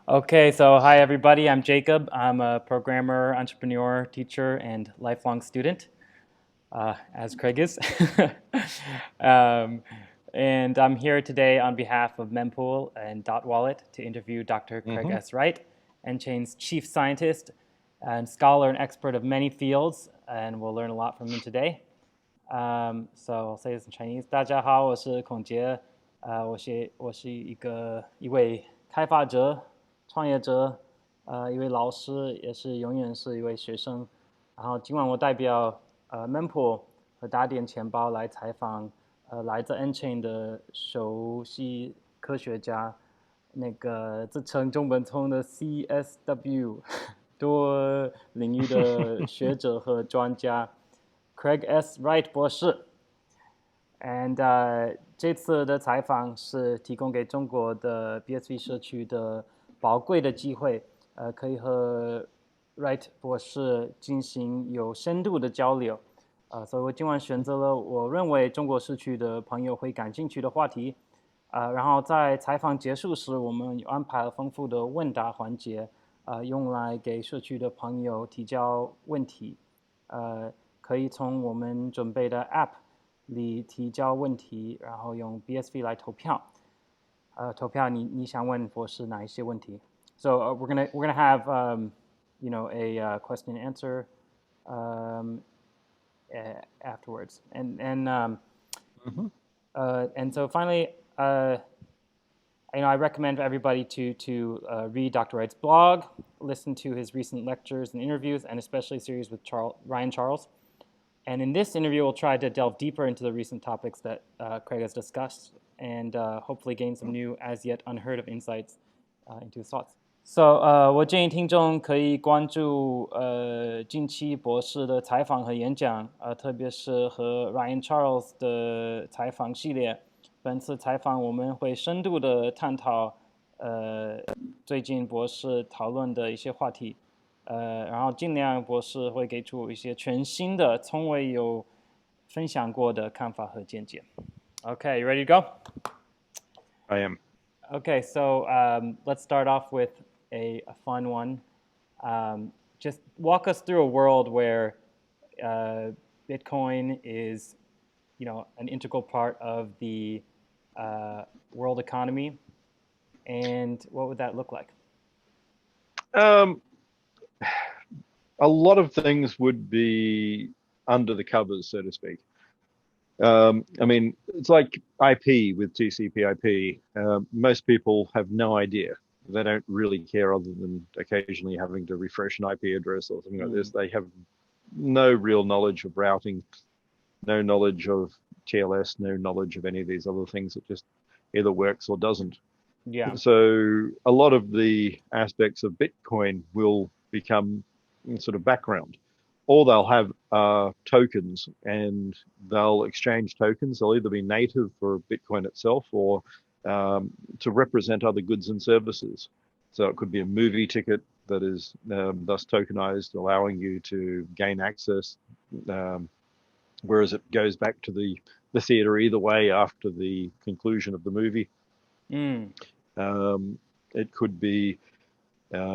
Okay, so hi everybody. I'm Jacob. I'm a programmer, entrepreneur, teacher, and lifelong student, as Craig is. um, and I'm here today on behalf of Mempool and Dotwallet to interview Dr. Craig Hmm. S. Wright, nChain's chief scientist and scholar and expert of many fields, and we'll learn a lot from him today. So I'll say this in Chinese. 大家好，我是孔杰，我是一位开发者、创业者，一位老师，也是永远是一位学生。然后今晚我代表Mempool 和打点钱包来采访来自 nChain 的首席科学家，那个自称中本聪的 CSW 多领域的学者和专家 Craig S. Wright 博士。And 这次的采访是提供给中国的 BSV 社区的宝贵的机会，可以和 Wright 博士进行有深度的交流。所以我今晚选择了我认为中国社区的朋友会感兴趣的话题。然后在采访结束时，我们有安排了丰富的问答环节，用来给社区的朋友提交问题。可以从我们准备的 App 里提交问题，然后用 BSV 来投票。投票你想问博士哪一些问题？So we're gonna have a question and answer um, afterwards, Hmm. and so finally, I recommend everybody to read Dr. Wright's blog, listen to his recent lectures and interviews, and especially series with Ryan Charles. And in this interview, we'll try to delve deeper into the recent topics that Craig has discussed and hopefully gain some new, as yet unheard of insights into his thoughts. So, 我建议听众可以关注近期博士的采访和演讲，特别是和 Ryan Charles 的采访系列。本次采访我们会深度的探讨最近博士讨论的一些话题，然后尽量博士会给出一些全新的、从未有分享过的看法和见解。Okay, you ready to go? I am. Okay, so let's start off with a fun one. Just walk us through a world where Bitcoin is, an integral part of the world economy, and what would that look like? Um, a lot of things would be under the covers, so to speak. I mean, it's like IP with TCP/IP. Most people have no idea. They don't really care other than occasionally having to refresh an IP address or something like this. They have no real knowledge of routing, no knowledge of TLS, no knowledge of any of these other things. It just either works or doesn't. Yeah. So a lot of the aspects of Bitcoin will become sort of background. All they'll have are tokens, and they'll exchange tokens. They'll either be native for Bitcoin itself or to represent other goods and services. So it could be a movie ticket that is thus tokenized, allowing you to gain access, um, whereas it goes back to the theater either way after the conclusion of the movie. Mm. It could be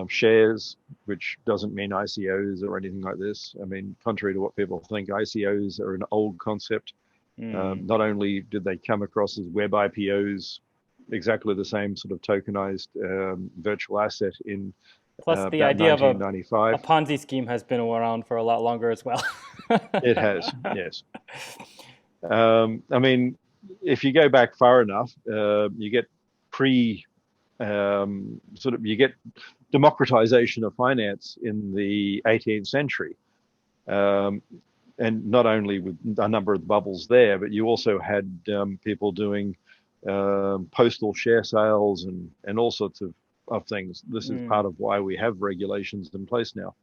shares, which doesn't mean ICOs or anything like this. I mean, contrary to what people think, ICOs are an old concept. Mm. Not only did they come across as web IPOs, exactly the same sort of tokenized virtual asset in Plus, the about idea of a 1995. Ponzi scheme has been around for a lot longer as well. It has, yes. I mean, if you go back far enough, you get pre sort of you get democratization of finance in the 18th century. Um, and not only with a number of bubbles there, but you also had people doing postal share sales and all sorts of things. This is part Mm. of why we have regulations in place now.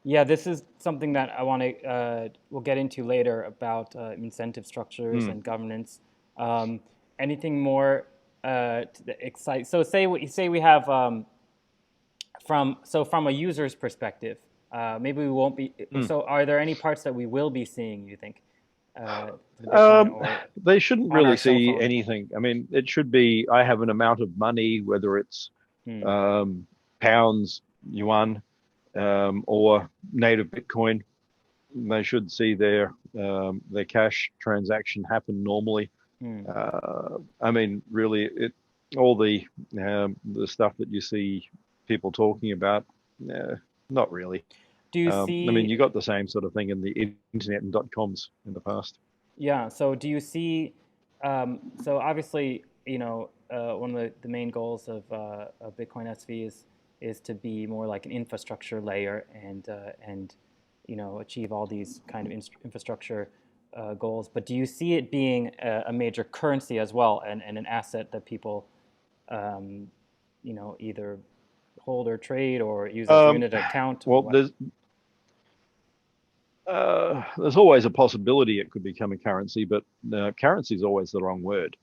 Yeah, this is something that I want to we'll get into later about incentive structures Mm, and governance. Um, anything more excite? So say we have from a user's perspective, maybe we won't be. mm. So are there any parts that we will be seeing? You think the Bitcoin or They shouldn't on really our cell see phone? anything. I mean, it should be I have an amount of money, whether it's pounds, yuan, or native Bitcoin. They should see their cash transaction happen normally. I mean, really, all the stuff that you see people talking about, not really. Do you I see? mean, you got the same sort of thing in the internet and .coms in the past. Yeah. So do you see? So obviously, one of the main goals of Bitcoin SV is to be more like an infrastructure layer and achieve all these kind of infrastructure goals. But do you see it being a major currency as well, and an asset that people either hold or trade or use as a unit account? Well, there's always a possibility it could become a currency, but currency is always the wrong word.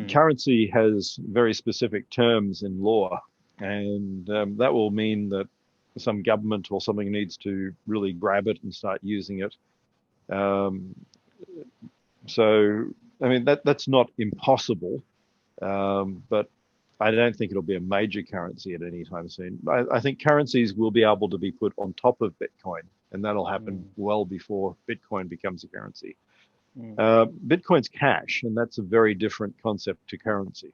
Currency has very specific terms in law, and that will mean that some government or something needs to really grab it and start using it. So, I mean, that's not impossible, but I don't think it'll be a major currency at any time soon. I think currencies will be able to be put on top of Bitcoin, and that'll happen well before Bitcoin becomes a currency. Bitcoin's cash, and that's a very different concept to currency.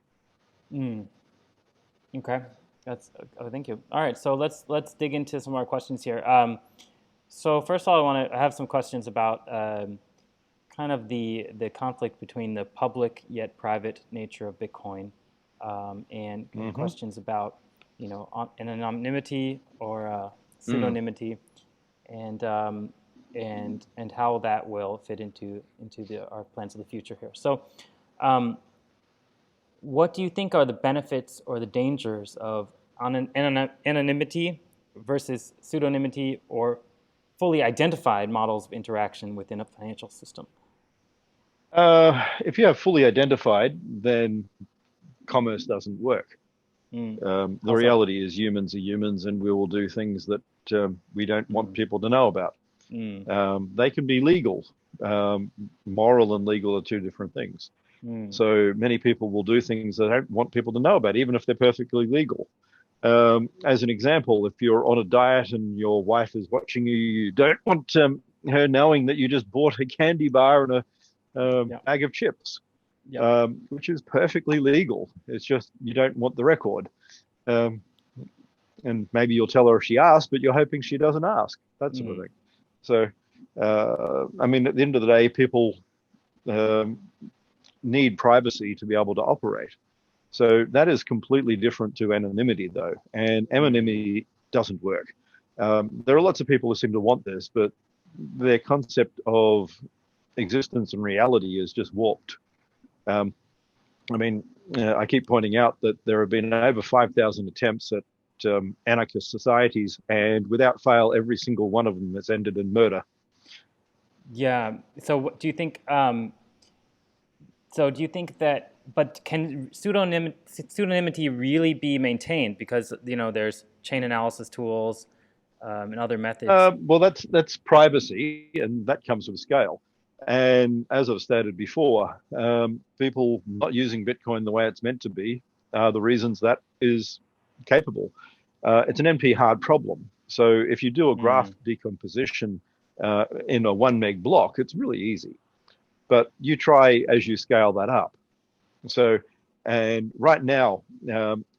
Okay, thank you. All right, so let's dig into some more questions here. So first of all, I have some questions about kind of the conflict between the public yet private nature of Bitcoin, and questions about anonymity or pseudonymity, and how that will fit into our plans of the future here. So, what do you think are the benefits or the dangers of anonymity versus pseudonymity or fully identified models of interaction within a financial system? If you have fully identified, then commerce doesn't work. The reality is humans are humans, and we will do things that we don't want people to know about. They can be legal. Moral and legal are two different things. So many people will do things they don't want people to know about, even if they're perfectly legal. As an example, if you're on a diet and your wife is watching you, you don't want her knowing that you just bought a candy bar and a bag of chips, which is perfectly legal. It's just you don't want the record. And maybe you'll tell her if she asks, but you're hoping she doesn't ask, that sort of thing. So, I mean, at the end of the day, people need privacy to be able to operate. So that is completely different to anonymity, though. And anonymity doesn't work. There are lots of people who seem to want this, but their concept of existence and reality is just warped. I mean, I keep pointing out that there have been over 5,000 attempts at anarchist societies, and without fail, every single one of them has ended in murder. Yeah. So do you think? Do you think that? But can pseudonymity really be maintained? Because there's chain analysis tools and other methods. Well, that's privacy, and that comes with scale. And as I've stated before, people not using Bitcoin the way it's meant to be are the reasons that is capable. It's an NP hard problem. So if you do a graph decomposition in a 1 meg block, it's really easy. But you try as you scale that up. So, and right now,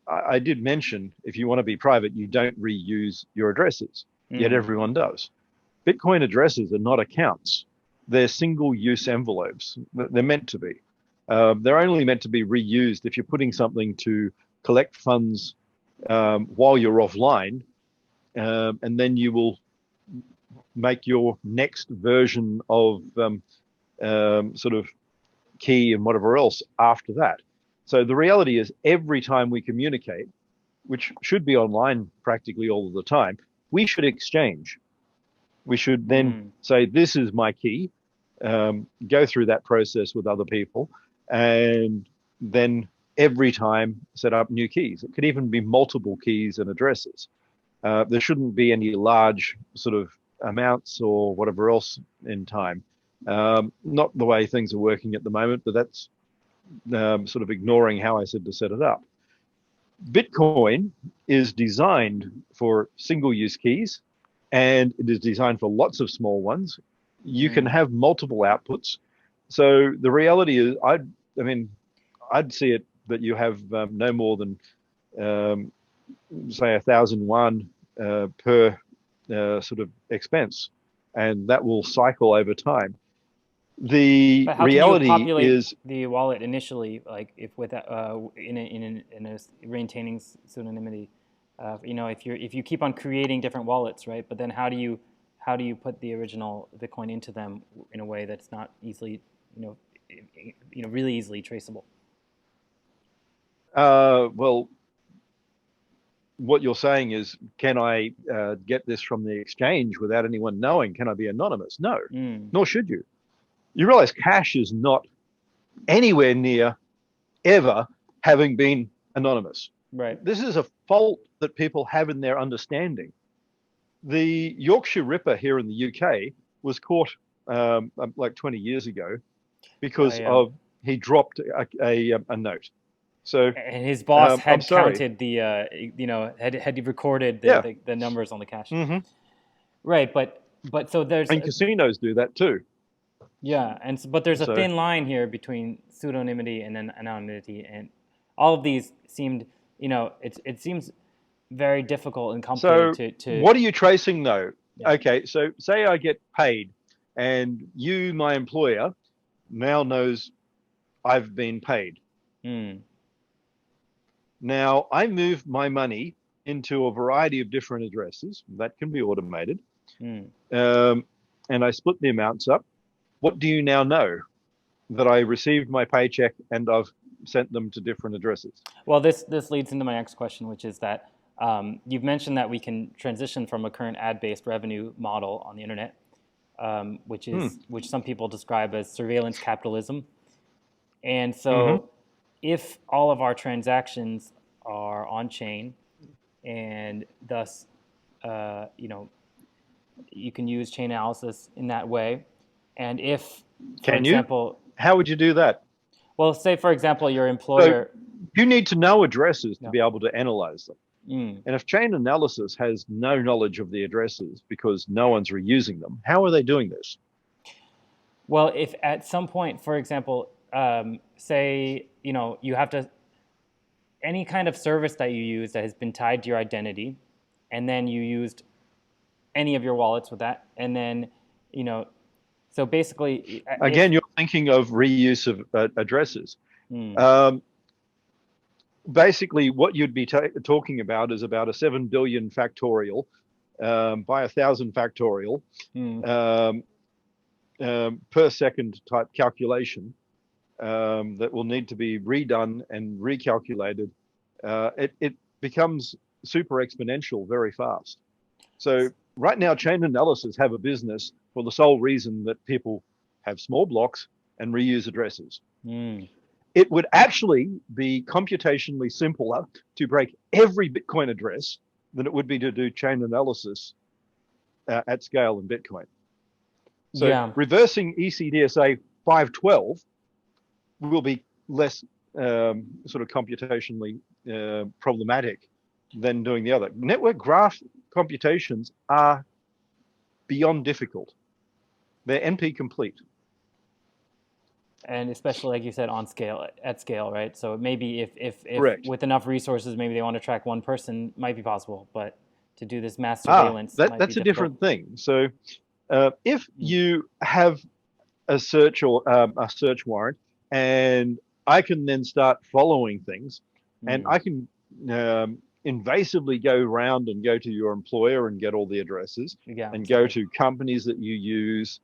I did mention if you want to be private, you don't reuse your addresses, yet everyone does. Bitcoin addresses are not accounts. They're single-use envelopes. They're meant to be. They're only meant to be reused if you're putting something to collect funds while you're offline, and then you will make your next version of sort of key and whatever else after that. So the reality is every time we communicate, which should be online practically all of the time, we should exchange. We should then say, this is my key, go through that process with other people, and then every time set up new keys. It could even be multiple keys and addresses. There shouldn't be any large sort of amounts or whatever else in time. Not the way things are working at the moment, but that's sort of ignoring how I said to set it up. Bitcoin is designed for single-use keys, and it is designed for lots of small ones. You can have multiple outputs. So the reality is, I mean, I'd see it that you have no more than, say, 1,001 per sort of expense, and that will cycle over time. The But how can you reality populate is, the wallet initially, like if with in a maintaining pseudonymity? You know, if you keep on creating different wallets, right? But then how do you put the original Bitcoin into them in a way that's not easily, really easily traceable? well, what you're saying is, can I get this from the exchange without anyone knowing? Can I be anonymous? No, nor should you. You realize cash is not anywhere near ever having been anonymous. Right. This is a fault that people have in their understanding. The Yorkshire Ripper here in the UK was caught like 20 years ago because Yeah. of he dropped a note. So And his boss I'm had sorry. counted the, had recorded Yeah. the numbers on the cash. Hmm. Right. But so there's, And casinos do that too. yeah, but there's a So thin line here between pseudonymity and then anonymity, and all of these seemed, it seems very difficult and so complicated to what are you tracing though? yeah. Okay, so say I get paid, and you, my employer, now knows I've been paid. Mm, Now I move my money into a variety of different addresses that can be automated, mm. um, and I split the amounts up. What do you now know? That I received my paycheck and I've sent them to different addresses. Well, this leads into my next question, which is that you've mentioned that we can transition from a current ad-based revenue model on the internet, which some people describe as surveillance capitalism. And Mm-hmm. so, if all of our transactions are on chain, and thus, you know, you can use chain analysis in that way. And if, for Can you? example, How would you do that? well, say for example, your So employer, you need to know addresses to yeah, be able to analyze them. mm. And if chain analysis has no knowledge of the addresses because no one's reusing them, how are they doing this? Well, if at some point, for example, say you have to any kind of service that you use that has been tied to your identity, and then you used any of your wallets with that, and then you know, so basically, if Again, you're thinking of reuse of addresses. mm, Um, Basically, what you'd be talking about is about a 7 billion factorial by 1,000 factorial mm, um, per second type calculation that will need to be redone and recalculated. It becomes super exponential very fast. So right now, chain analysis have a business for the sole reason that people have small blocks and reuse addresses. mm. It would actually be computationally simpler to break every Bitcoin address than it would be to do chain analysis at scale in Bitcoin. So Yeah. reversing ECDSA 512 will be less sort of computationally problematic than doing the other. Network graph computations are beyond difficult. They're NP complete. And especially like you said, at scale, right? So maybe if Correct. with enough resources, maybe they want to track one person, might be possible, but to do this mass surveillance might be That's a difficult. different thing. So if Mm. you have a search or a search warrant, and I can then start following things, and Mm. I can invasively go around and go to your employer and get all the addresses, Yeah, and go exactly. to companies that you use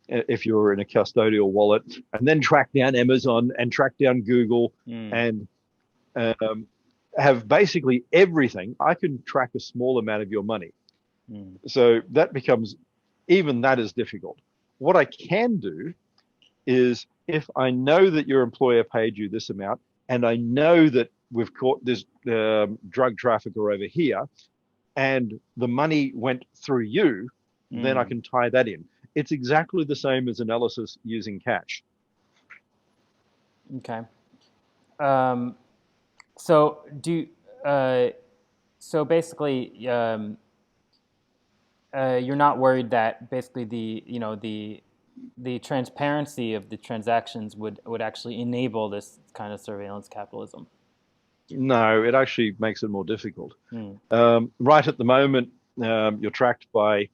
if you're in a custodial wallet, and then track down Amazon and track down Google Mm. and um, have basically everything. I can track a small amount of your money. Mm. So that becomes, even that is difficult. What I can do is, if I know that your employer paid you this amount, and I know that we've caught this drug trafficker over here, and the money went through you, then I Mm. can tie that in. It's exactly the same as analysis using cash. Okay. Um, So so basically, you're not worried that basically the transparency of the transactions would actually enable this kind of surveillance capitalism. No, it actually makes it more difficult. Mm. Right at the moment, you're tracked by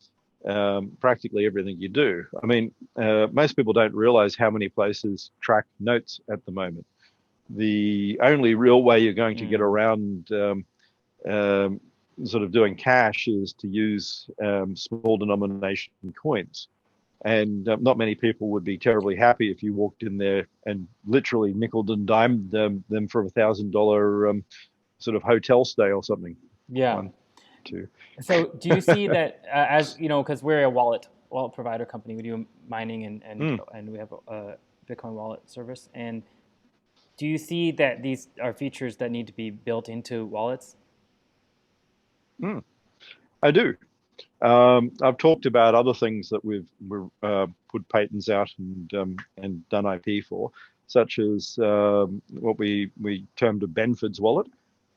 practically everything you do. I mean, most people don't realize how many places track notes at the moment. The only real way you're going to get Mm. around um, sort of doing cash is to use small denomination coins. And not many people would be terribly happy if you walked in there and literally nickel and dimed them for $1,000 sort of hotel stay or something. Yeah. One, two. So do you see that as you know, because we're a wallet provider company, we do mining Mm, and we have a Bitcoin wallet service. And do you see that these are features that need to be built into wallets? mm, I do. I've talked about other things that we've put patents out and done IP for, such as what we termed a Benford's wallet.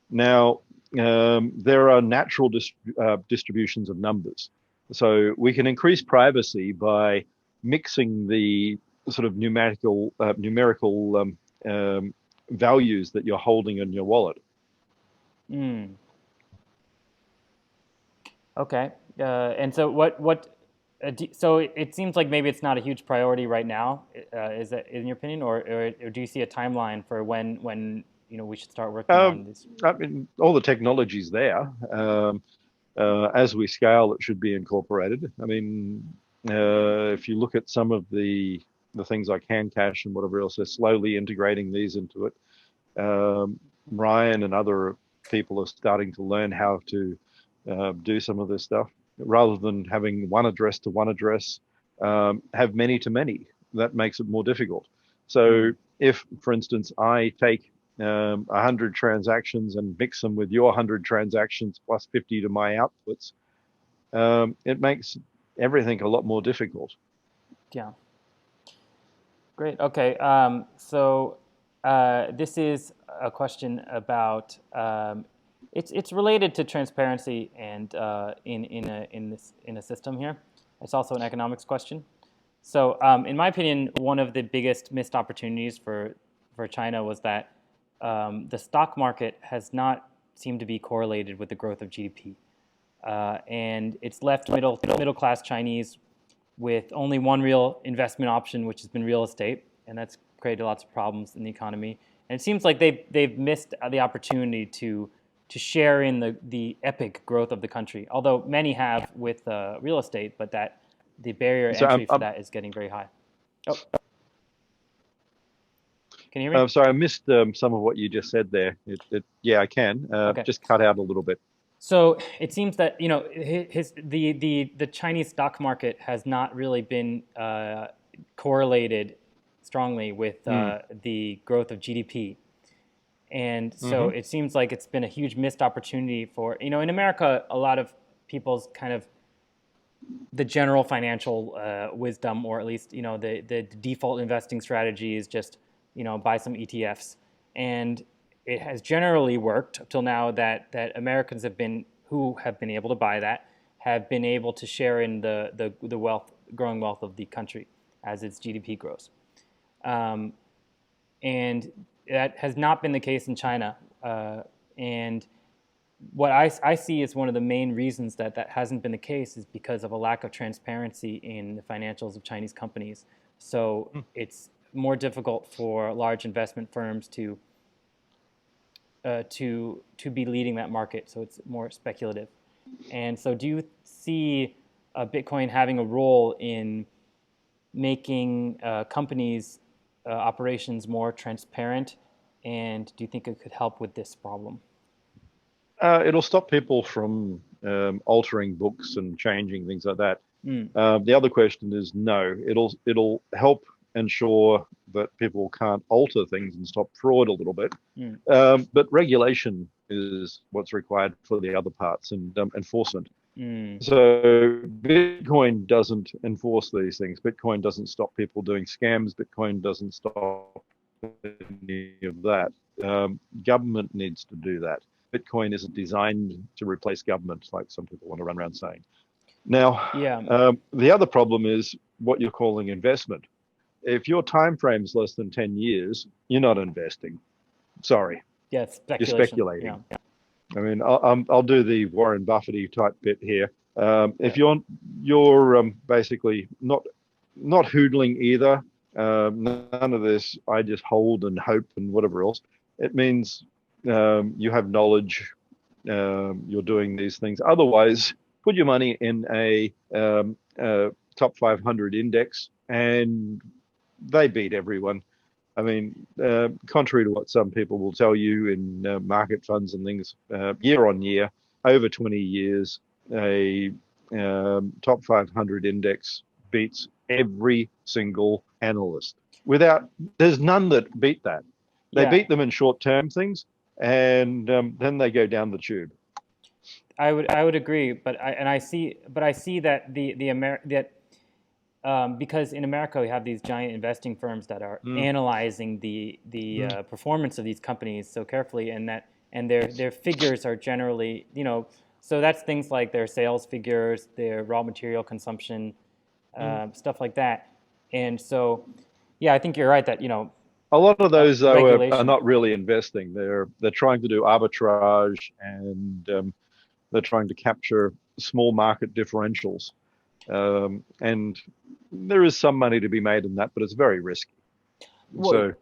Now, there are natural distributions of numbers. So we can increase privacy by mixing the sort of numerical values that you're holding in your wallet. Mm. Okay. And so so it seems like maybe it's not a huge priority right now. Is that in your opinion, or do you see a timeline for when we should start working on Um, this? I mean, all the technology's there. As we scale, it should be incorporated. I mean, if you look at some of the things like hand cash and whatever else, they're slowly integrating these into it. Ryan and other people are starting to learn how to do some of this stuff rather than having one address to one address, have many to many. That makes it more difficult. So Mm. if, for instance, I take 100 transactions and mix them with your 100 transactions plus 50 to my outputs, it makes everything a lot more difficult. Yeah. Great. Okay. So this is a question about it's related to transparency and in a system here. It's also an economics question. So in my opinion, one of the biggest missed opportunities for China was that the stock market has not seemed to be correlated with the growth of GDP, and it's left middle class Chinese with only one real investment option, which has been real estate, and that's created lots of problems in the economy. And it seems like they've missed the opportunity to share in the epic growth of the country. Although many have with real estate, but that the barrier to So entry for that is getting very high. Oh, can you hear me? I'm sorry, I missed some of what you just said there. Yeah, I can. Okay. Just cut out a little bit. So it seems that the Chinese stock market has not really been correlated strongly with Mm, the growth of GDP, and so hmm it seems like it's been a huge missed opportunity for in America a lot of people's kind of the general financial wisdom, or at least the default investing strategy is just buy some ETFs, and it has generally worked up till now that Americans who have been able to buy that have been able to share in the growing wealth of the country as its GDP grows, and that has not been the case in China, and what I see as one of the main reasons that hasn't been the case is because of a lack of transparency in the financials of Chinese companies. So it's more difficult for large investment firms to be leading that market. So it's more speculative. And so, do you see Bitcoin having a role in making companies' operations more transparent? And do you think it could help with this problem? It'll stop people from altering books and changing things like that. Mm, The other question is no. It'll help ensure that people can't alter things and stop fraud a little bit. mm, But regulation is what's required for the other parts and enforcement. mm, So Bitcoin doesn't enforce these things. Bitcoin doesn't stop people doing scams. Bitcoin doesn't stop any of that. Government needs to do that. Bitcoin isn't designed to replace government, like some people want to run around saying. Now, the other problem is what you're calling investment. If your time frame is less than 10 years, you're not investing. Sorry. Yeah, speculation. You're speculating. Yeah. I mean, I'll do the Warren Buffett type bit here. If you're basically not hoodling either, none of this, I just hold and hope and whatever else. It means you have knowledge, you're doing these things. Otherwise, put your money in a top 500 index and they beat everyone. I mean, contrary to what some people will tell you in market funds and things, year on year, over 20 years, a top 500 index beats every single analyst. There's none that beat that. They beat them in short-term things, and then they go down the tube. I would agree, but I see that because in America we have these giant investing firms that are analyzing the performance of these companies so carefully, and their figures are generally, so that's things like their sales figures, their raw material consumption, stuff like that. And so, yeah, I think you're right that a lot of those though are not really investing. They're trying to do arbitrage, and they're trying to capture small market differentials. And there is some money to be made in that, but it's very risky. Well, so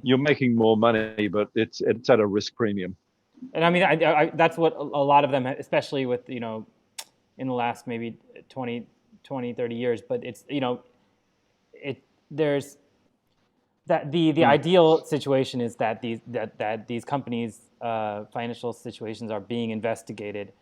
you're making more money, but it's at a risk premium. And I mean, that's what a lot of them, especially with, in the last maybe 20, 30 years, but it's, there's that the ideal situation is that these companies' financial situations are being investigated,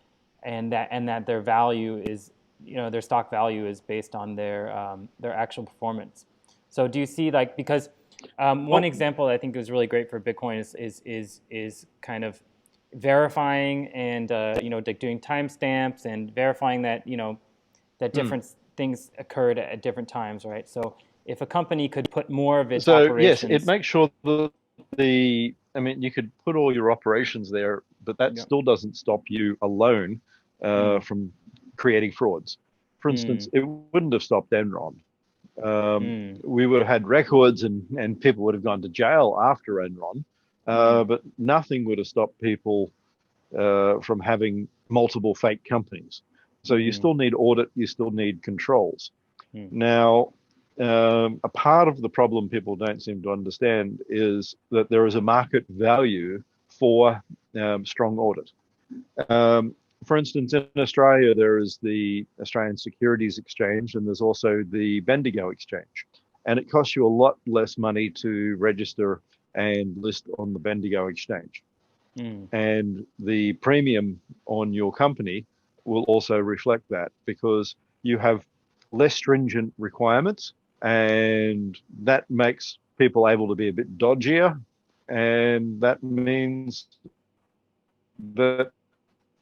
and that their value is, their stock value is based on their actual performance. So do you see, like, because one example I think is really great for Bitcoin is kind of verifying and doing timestamps and verifying that that different things occurred at different times, right? So if a company could put more of its operations, yes, it makes sure that you could put all your operations there, but that still doesn't stop you alone from creating frauds. For instance, it wouldn't have stopped Enron. We would have had records and people would have gone to jail after Enron, but nothing would have stopped people from having multiple fake companies. So you still need audit, you still need controls. Now, a part of the problem people don't seem to understand is that there is a market value for strong audit. For instance, in Australia, there is the Australian Securities Exchange, and there's also the Bendigo Exchange. And it costs you a lot less money to register and list on the Bendigo Exchange. And the premium on your company will also reflect that, because you have less stringent requirements, and that makes people able to be a bit dodgier. And that means that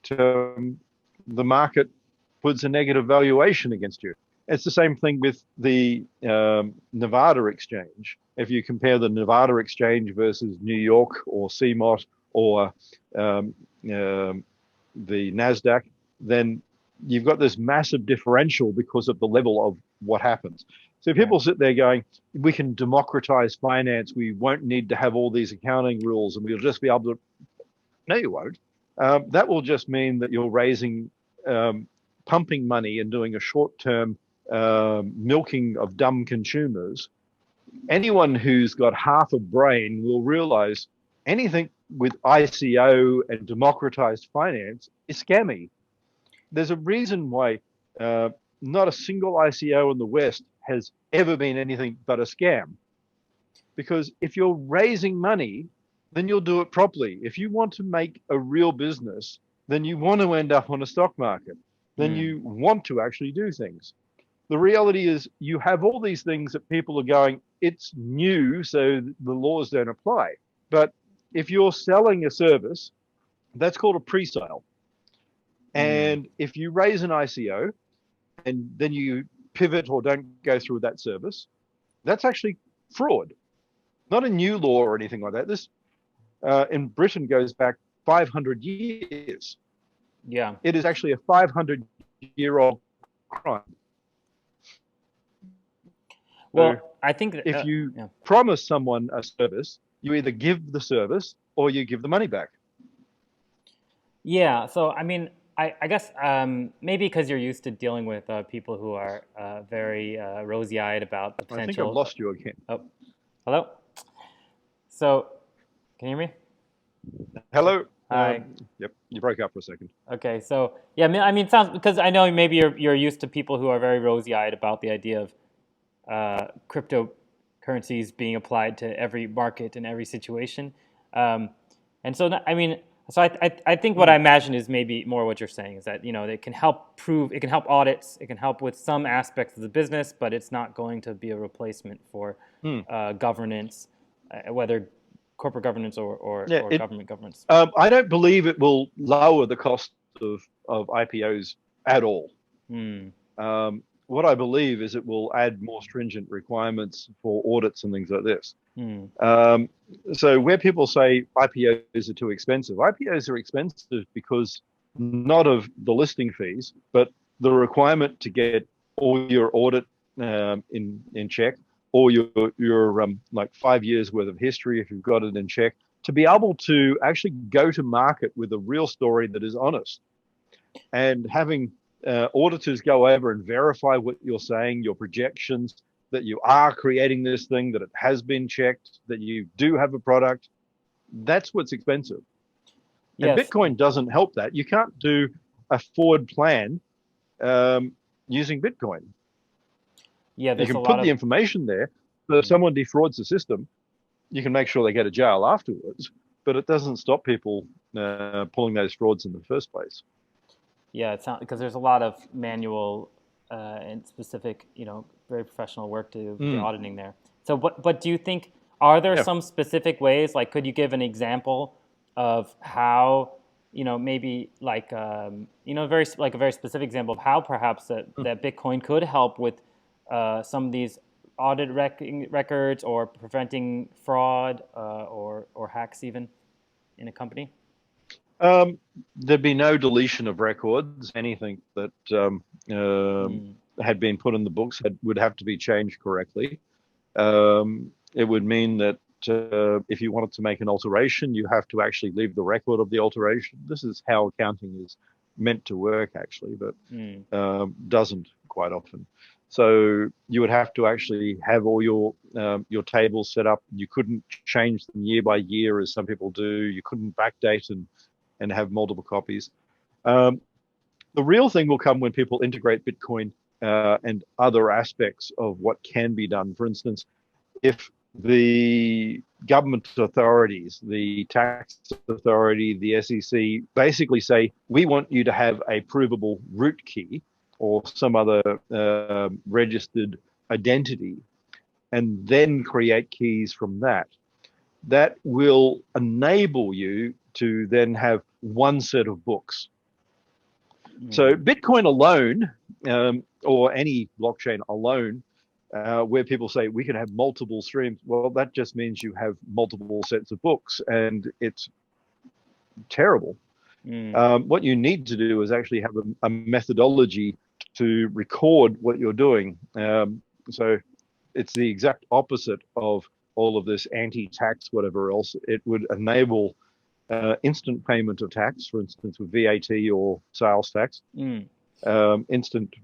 the market puts a negative valuation against you. It's the same thing with the Nevada exchange. If you compare the Nevada exchange versus New York or CMOT or the NASDAQ, then you've got this massive differential because of the level of what happens. So people sit there going, we can democratize finance. We won't need to have all these accounting rules, and we'll just be able to. No, you won't. That will just mean that you're raising, pumping money and doing a short-term milking of dumb consumers. Anyone who's got half a brain will realize anything with ICO and democratized finance is scammy. There's a reason why not a single ICO in the West has ever been anything but a scam. Because if you're raising money, then you'll do it properly. If you want to make a real business, then you want to end up on a stock market. Then you want to actually do things. The reality is you have all these things that people are going, it's new, so the laws don't apply. But if you're selling a service, that's called a pre-sale. And if you raise an ICO and then you pivot or don't go through that service, that's actually fraud. not a new law or anything like that. This in Britain goes back 500 years. Yeah. It is actually a 500-year-old crime. Well, So I think if you yeah. promise someone a service, you either give the service or you give the money back. Yeah. So I mean, I guess maybe because you're used to dealing with people who are very rosy-eyed about the I think I've potential. lost you again. Oh, hello. So, can you hear me? Hello. Hi. Yep, you broke up for a second. Okay. So yeah, I mean, it sounds because I know maybe you're used to people who are very rosy-eyed about the idea of cryptocurrencies being applied to every market and every situation. And so, I mean, so I think what I imagine is maybe more what you're saying is that, it can help it can help audits, it can help with some aspects of the business, but it's not going to be a replacement for governance, whether corporate governance or Yeah, government governance. I don't believe it will lower the cost of IPOs at all. Hmm. What I believe is it will add more stringent requirements for audits and things like this. So where people say IPOs are too expensive, IPOs are expensive because not of the listing fees, but the requirement to get all your audit in check, or your like 5 years worth of history if you've got it in check, to be able to actually go to market with a real story that is honest, and having auditors go over and verify what you're saying, your projections, that you are creating this thing, that it has been checked, that you do have a product. That's what's expensive. And Yes. Bitcoin doesn't help that. You can't do a forward plan using Bitcoin. Yeah, You there's a can lot put of the information there, but if someone defrauds the system, you can make sure they go to jail afterwards, but it doesn't stop people pulling those frauds in the first place. Yeah, it's not because there's a lot of manual and specific, very professional work to the auditing there. So, but do you think are there Yeah. some specific ways? Like, could you give an example of how, maybe like, very like a very specific example of how perhaps that Bitcoin could help with some of these audit records or preventing fraud or hacks even in a company? There'd be no deletion of records. Anything that had been put in the books would have to be changed correctly. It would mean that if you wanted to make an alteration, you have to actually leave the record of the alteration. This is how accounting is meant to work, actually, but doesn't quite often. So you would have to actually have all your tables set up. You couldn't change them year by year as some people do. You couldn't backdate and have multiple copies. The real thing will come when people integrate Bitcoin and other aspects of what can be done. For instance, if the government authorities, the tax authority, the SEC, basically say, we want you to have a provable root key or some other registered identity, and then create keys from that, that will enable you to then have one set of books. So Bitcoin alone, or any blockchain alone, where people say we can have multiple streams, well, that just means you have multiple sets of books, and it's terrible. What you need to do is actually have a methodology to record what you're doing. So it's the exact opposite of all of this anti-tax, whatever else. It would enable instant payment of tax, for instance, with VAT or sales tax, instant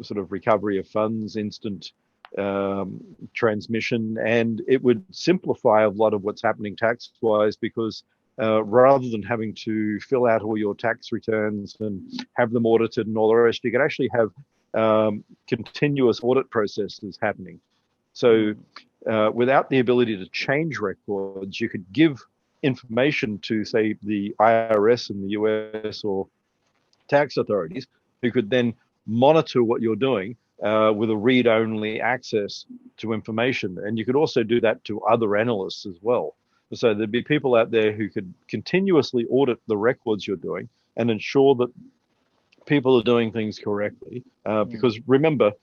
sort of recovery of funds, instant transmission, and it would simplify a lot of what's happening tax-wise, because rather than having to fill out all your tax returns and have them audited and all the rest, you could actually have continuous audit processes happening. So without the ability to change records, you could give information to, say, the IRS in the US or tax authorities, who could then monitor what you're doing with a read-only access to information. And you could also do that to other analysts as well. So there'd be people out there who could continuously audit the records you're doing and ensure that people are doing things correctly. Because remember,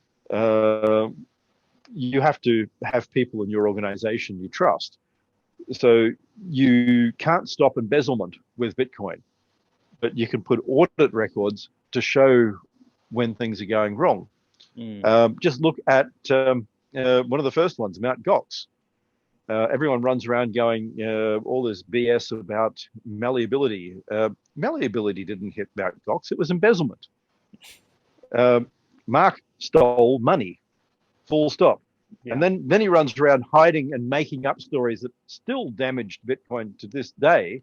you have to have people in your organization you trust. So you can't stop embezzlement with Bitcoin, but you can put audit records to show when things are going wrong. Just look at one of the first ones, Mt. Gox. Everyone runs around going all this BS about malleability. Malleability didn't hit Mt. Gox. It was embezzlement. Mark stole money, full stop. Yeah. And then he runs around hiding and making up stories that still damaged Bitcoin to this day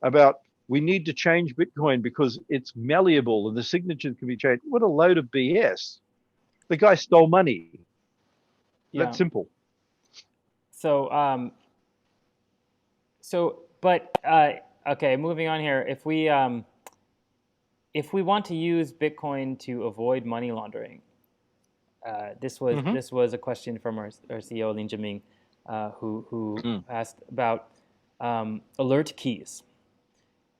about we need to change Bitcoin because it's malleable and the signatures can be changed. What a load of BS. The guy stole money. Yeah. That's simple. So, okay, moving on here. If we want to use Bitcoin to avoid money laundering, this was a question from our CEO Lin Zhiming, who asked about alert keys,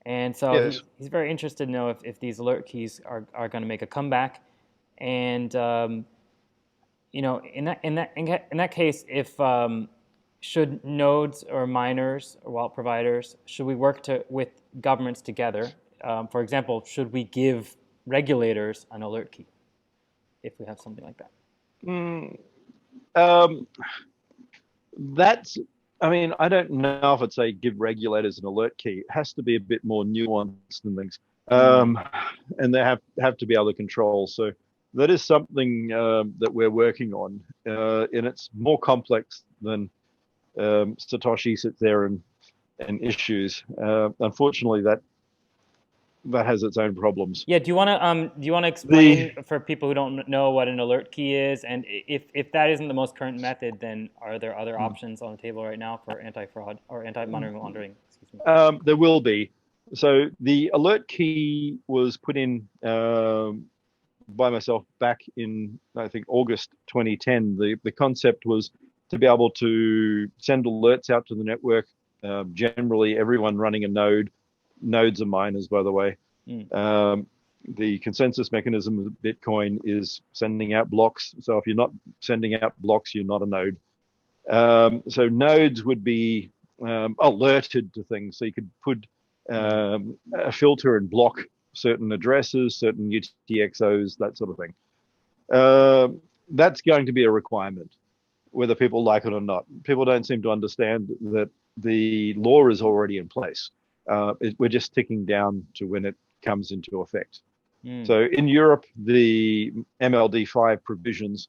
and so yes. he's very interested to know if these alert keys are going to make a comeback, and you know, in that case, if should nodes or miners or wallet providers, should we work with governments together? For example, should we give regulators an alert key if we have something like that? I mean, I don't know if I'd say give regulators an alert key. It has to be a bit more nuanced than things. And they have to be able to control. So that is something that we're working on. And it's more complex than Satoshi sits there and issues. Unfortunately, that has its own problems. Yeah. Do you want to explain for people who don't know what an alert key is, and if that isn't the most current method, then are there other options on the table right now for anti-fraud or anti-money laundering? Excuse me. There will be. So the alert key was put in by myself back in, I think, August 2010. The concept was to be able to send alerts out to the network. Generally, everyone running a node. Nodes are miners, by the way. The consensus mechanism of Bitcoin is sending out blocks. So if you're not sending out blocks, you're not a node. So nodes would be alerted to things. So you could put a filter and block certain addresses, certain UTXOs, that sort of thing. That's going to be a requirement, whether people like it or not. People don't seem to understand that the law is already in place. We're just ticking down to when it comes into effect. So in Europe, the MLD5 provisions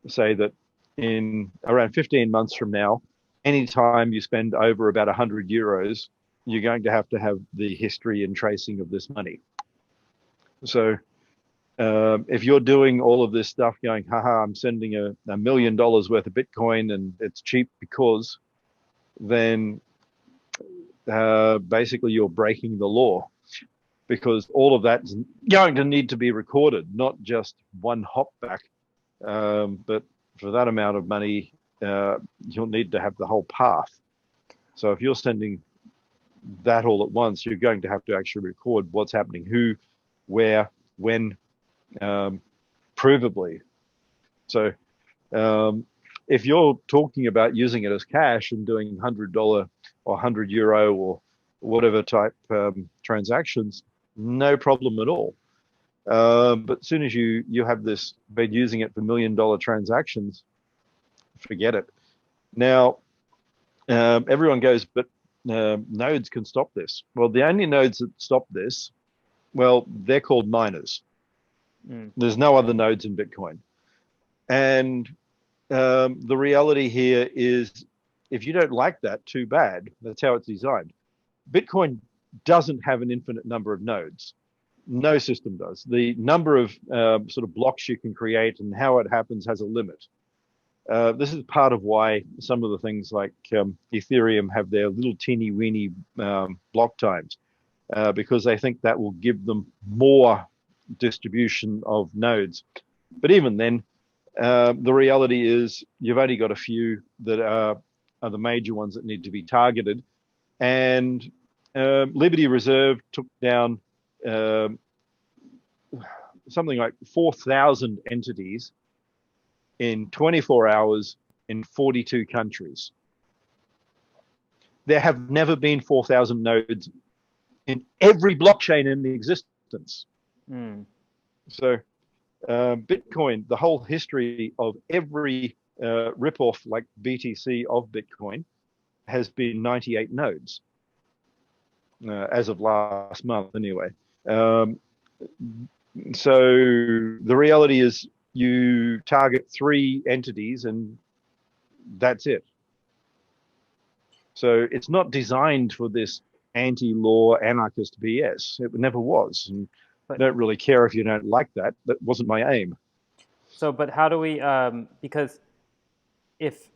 say that in around 15 months from now, anytime you spend over about 100 euros, you're going to have the history and tracing of this money. So if you're doing all of this stuff going, haha, I'm sending $1 million worth of Bitcoin and it's cheap because, then basically you're breaking the law, because all of that's going to need to be recorded, not just one hop back, but for that amount of money, you'll need to have the whole path. So if you're sending that all at once, you're going to have to actually record what's happening, who, where, when, provably. So if you're talking about using it as cash and doing $100 or 100 euro or whatever type transactions, no problem at all. But as soon as you have this, been using it for $1 million transactions, forget it. Now, everyone goes, but nodes can stop this. Well, the only nodes that stop this, well, they're called miners. There's no other nodes in Bitcoin. And the reality here is, if you don't like that, too bad. That's how it's designed. Bitcoin doesn't have an infinite number of nodes. No system does. The number of sort of blocks you can create and how it happens has a limit. This is part of why some of the things like Ethereum have their little teeny weeny block times, because they think that will give them more distribution of nodes. But even then, the reality is you've only got a few that are the major ones that need to be targeted. And Liberty Reserve took down something like 4,000 entities in 24 hours in 42 countries. There have never been 4,000 nodes in every blockchain in existence. So Bitcoin, the whole history of every ripoff like BTC of Bitcoin has been 98 nodes as of last month anyway. So the reality is you target 3 entities and that's it. So it's not designed for this anti-law anarchist BS. It never was. And I don't really care if you don't like that. That wasn't my aim. So, but how do we, because if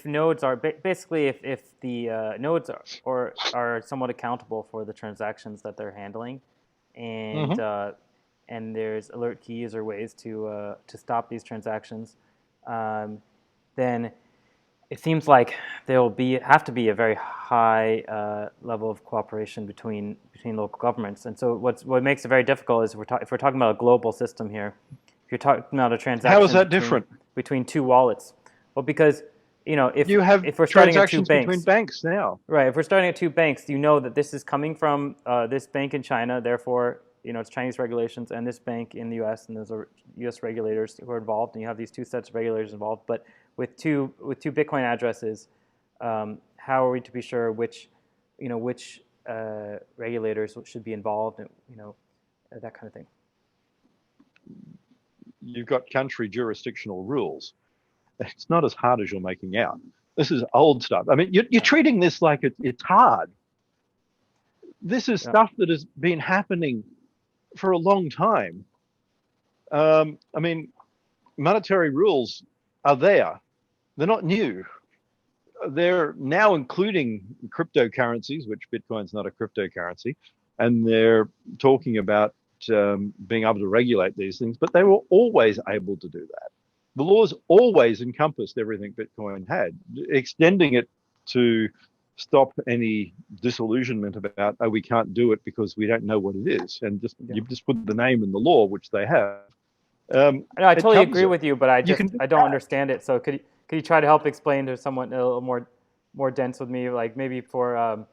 nodes are, basically if the nodes are somewhat accountable for the transactions that they're handling, and and there's alert keys or ways to stop these transactions, then it seems like there will have to be a very high level of cooperation between local governments. And so what makes it very difficult is if we're talking about a global system here, if you're talking about a transaction, how is that different between 2 wallets? Well, because if we're starting at 2 transactions banks, between banks now, right? If we're starting at 2 banks, you know that this is coming from this bank in China, therefore it's Chinese regulations, and this bank in the U.S. and those are U.S. regulators who are involved, and you have these 2 sets of regulators involved. But with two Bitcoin addresses, how are we to be sure which regulators should be involved, and that kind of thing? You've got country jurisdictional rules. It's not as hard as you're making out. This is old stuff. I mean, you're treating this like it's hard. This is stuff that has been happening for a long time. I mean, monetary rules are there. They're not new. They're now including cryptocurrencies, which Bitcoin's not a cryptocurrency, and they're talking about being able to regulate these things, but they were always able to do that. The laws always encompassed everything Bitcoin had, extending it to stop any disillusionment about, oh, we can't do it because we don't know what it is, and you just put the name in the law, which they have. No, I totally agree with you, but I don't understand it. So could you try to help explain to someone a little more dense with me, like maybe for a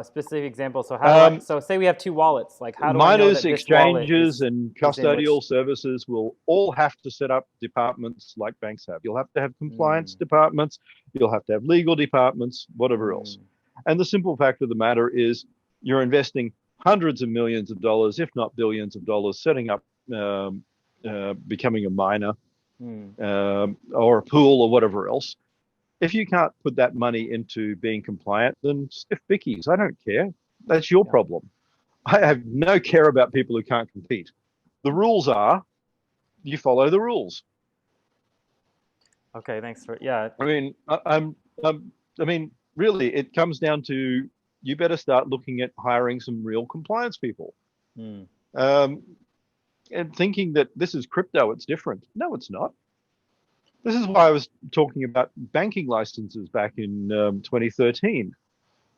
specific example? So so say we have 2 wallets, like how do I know that this exchanges, and custodial services will all have to set up departments like banks have. You'll have to have compliance departments. You'll have to have legal departments, whatever else. And the simple fact of the matter is you're investing hundreds of millions of dollars, if not billions of dollars, setting up becoming a miner or a pool or whatever else. If you can't put that money into being compliant, then stiff bickies. I don't care. That's your problem. I have no care about people who can't compete. The rules are, you follow the rules. Okay, thanks for I mean, really, it comes down to you better start looking at hiring some real compliance people. And thinking that this is crypto, it's different. No, it's not. This is why I was talking about banking licenses back in 2013.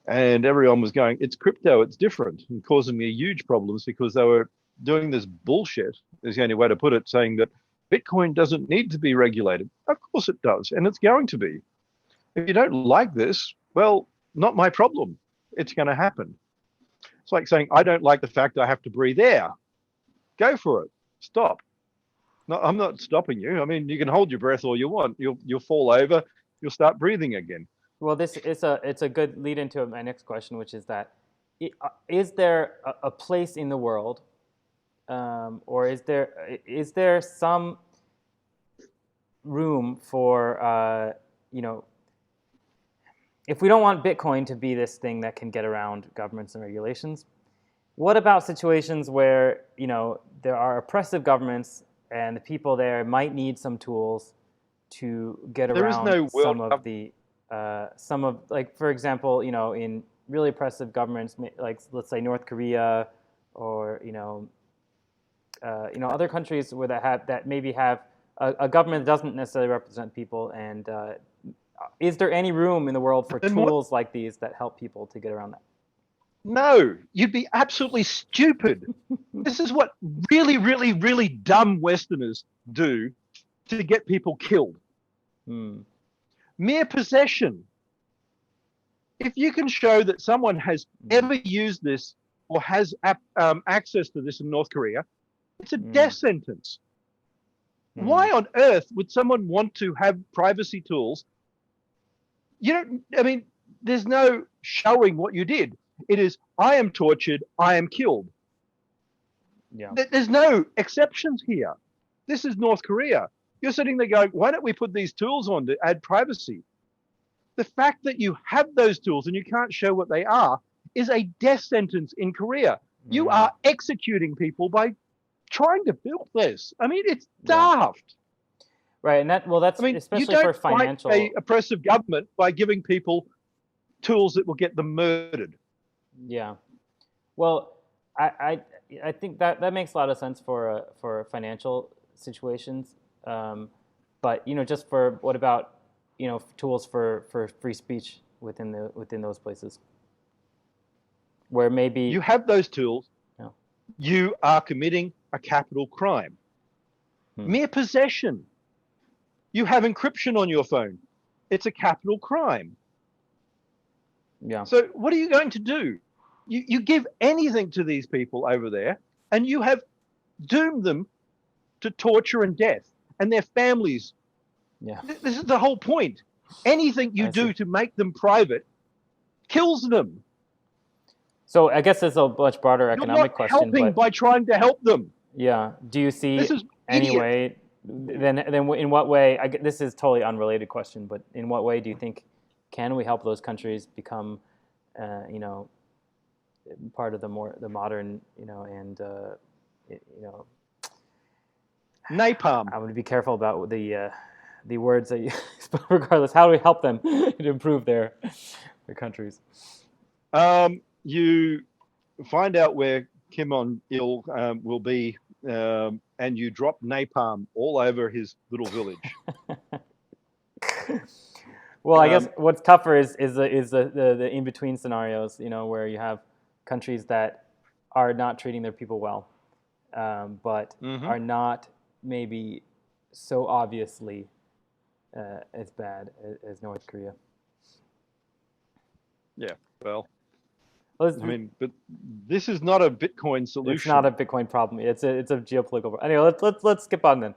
And everyone was going, it's crypto, it's different, and causing me huge problems because they were doing this bullshit, is the only way to put it, saying that Bitcoin doesn't need to be regulated. Of course it does, and it's going to be. If you don't like this, well, not my problem. It's going to happen. It's like saying, I don't like the fact I have to breathe air. Go for it. Stop. No, I'm not stopping you. I mean, you can hold your breath all you want. You'll fall over. You'll start breathing again. Well, it's a good lead into my next question, which is that is there a place in the world, or is there some room for if we don't want Bitcoin to be this thing that can get around governments and regulations, what about situations where there are oppressive governments and the people there might need some tools to get around some of like, for example, in really oppressive governments, like let's say North Korea, or other countries where that maybe have a government that doesn't necessarily represent people. And is there any room in the world for tools like these that help people to get around that? No, you'd be absolutely stupid. This is what really, really, really dumb Westerners do to get people killed. Mere possession. If you can show that someone has ever used this or has access to this in North Korea, it's a death sentence. Why on earth would someone want to have privacy tools? There's no showing what you did. It is, I am tortured, I am killed. Yeah. There's no exceptions here. This is North Korea. You're sitting there going, why don't we put these tools on to add privacy? The fact that you have those tools and you can't show what they are is a death sentence in Korea. You are executing people by trying to build this. I mean, it's daft. Right, and that's especially for financial. You don't fight a oppressive government by giving people tools that will get them murdered. Yeah, well, I think that makes a lot of sense for financial situations, but just for what about tools for free speech within those places where maybe you have those tools, you are committing a capital crime. Mere possession. You have encryption on your phone. It's a capital crime. Yeah. So what are you going to do? You give anything to these people over there, and you have doomed them to torture and death, and their families. Yeah. This is the whole point. Anything you do to make them private kills them. So I guess it's a much broader economic question. You're not helping by trying to help them. Yeah. Do you see this is any way? Then in what way? This is a totally unrelated question, but in what way do you think can we help those countries become, part of the modern, and napalm. I'm going to be careful about the words that you. Regardless, how do we help them to improve their countries? You find out where Kim Il will be, and you drop napalm all over his little village. Well, I guess what's tougher is the in between scenarios, where you have countries that are not treating their people well, but are not maybe so obviously as bad as North Korea. Yeah, well, but this is not a Bitcoin solution. It's not a Bitcoin problem. It's a geopolitical problem. Anyway, let's skip on then.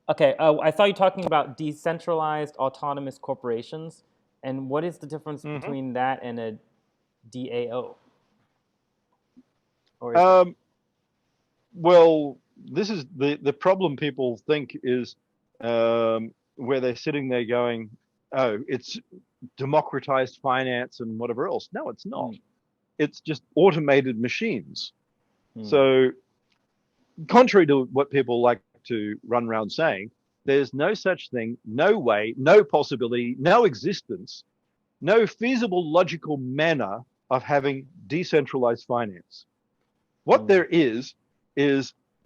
Okay, I thought you were talking about decentralized autonomous corporations, and what is the difference between that and a DAO? Well, this is the problem people think is where they're sitting there going, oh, it's democratized finance and whatever else. No, it's not. It's just automated machines. So contrary to what people like to run around saying, there's no such thing, no way, no possibility, no existence, no feasible logical manner of having decentralized finance. What there is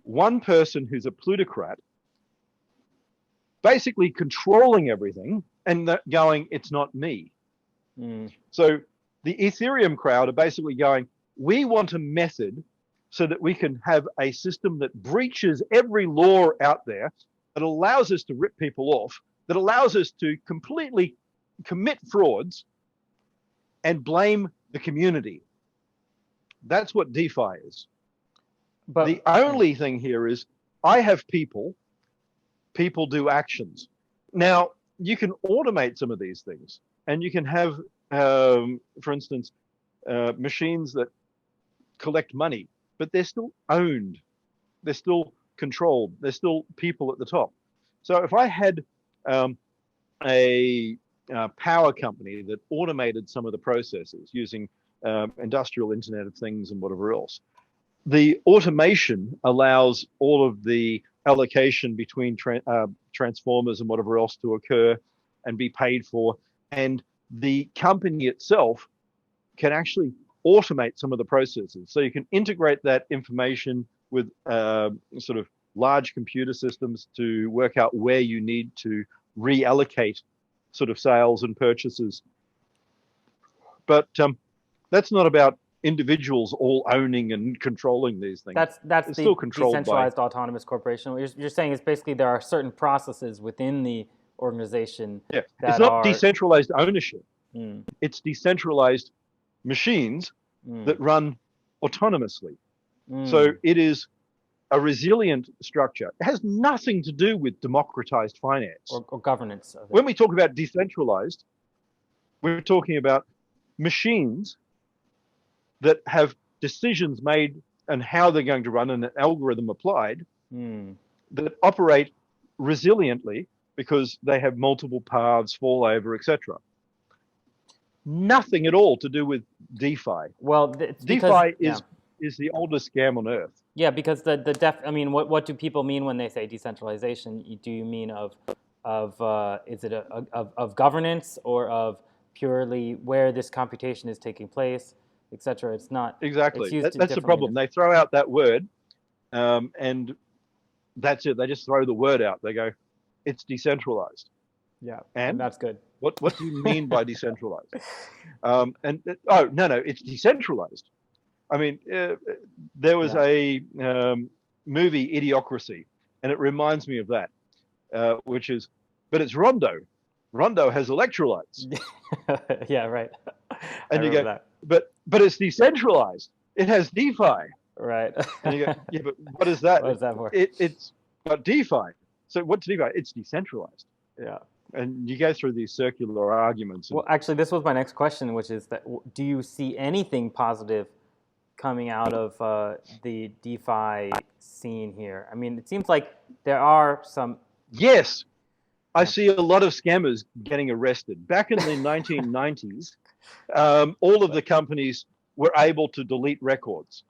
one person who's a plutocrat basically controlling everything and going, it's not me. So the Ethereum crowd are basically going, we want a method so that we can have a system that breaches every law out there, that allows us to rip people off, that allows us to completely commit frauds and blame the community. That's what DeFi is. But the only thing here is I have people do actions. Now, you can automate some of these things, and you can have, for instance, machines that collect money, but they're still owned. They're still controlled. There's still people at the top. So if I had a power company that automated some of the processes using industrial Internet of Things and whatever else, the automation allows all of the allocation between transformers and whatever else to occur and be paid for. And the company itself can actually automate some of the processes. So you can integrate that information with sort of large computer systems to work out where you need to reallocate sort of sales and purchases. But that's not about individuals all owning and controlling these things. That's It's the still controlled decentralized autonomous corporation. What you're saying is basically there are certain processes within the organization Yeah, that it's not are decentralized ownership. mm, It's decentralized machines that run autonomously. So mm, it is a resilient structure. It has nothing to do with democratized finance. or governance of it. When we talk about decentralized, we're talking about machines that have decisions made and how they're going to run and an algorithm applied that operate resiliently because they have multiple paths, failover, etc. Nothing at all to do with DeFi. Well, it's DeFi because is the oldest scam on earth. yeah, because I mean, what do people mean when they say decentralization? Do you mean of is it of governance or of purely where this computation is taking place, etc.? It's not Exactly. It's used That's the differently. problem. They throw out that word, and that's it. They just throw the word out. They go, "It's decentralized." Yeah, and And that's good. what do you mean by decentralized? Oh no, it's decentralized. I mean, there was a movie, Idiocracy, and it reminds me of that, which is, but it's Rondo. Rondo has electrolytes. Yeah, right. And I you go, that. but it's decentralized. It has DeFi. Right. And you go, yeah, but what is that? What is that for? It's got DeFi. So what's DeFi? It's decentralized. Yeah. And you go through these circular arguments. Well, actually, this was my next question, which is that do you see anything positive coming out of the DeFi scene here? I mean, it seems like there are some. Yes, I see a lot of scammers getting arrested. Back in the 1990s, all of the companies were able to delete records.